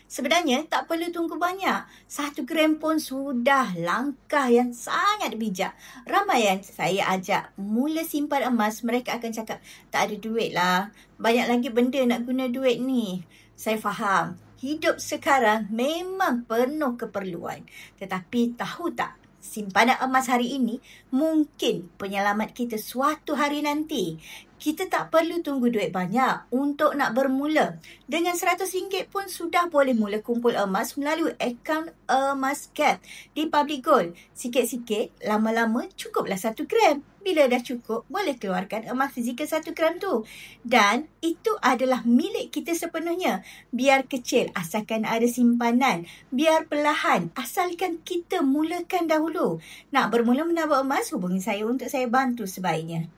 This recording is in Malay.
Sebenarnya tak perlu tunggu banyak. 1 gram pun sudah langkah yang sangat bijak. Ramai yang saya ajak mula simpan emas, mereka akan cakap, tak ada duit lah. Banyak lagi benda nak guna duit ni. Saya faham, hidup sekarang memang penuh keperluan. Tetapi tahu tak, simpanan emas hari ini mungkin penyelamat kita suatu hari nanti. Kita tak perlu tunggu duit banyak untuk nak bermula. Dengan RM100 pun sudah boleh mula kumpul emas melalui akaun Emas Gap di Public Gold. Sikit-sikit, lama-lama cukuplah 1 gram. Bila dah cukup, boleh keluarkan emas fizikal 1 gram tu. Dan itu adalah milik kita sepenuhnya. Biar kecil, asalkan ada simpanan. Biar perlahan, asalkan kita mulakan dahulu. Nak bermula menabur emas, hubungi saya untuk saya bantu sebaiknya.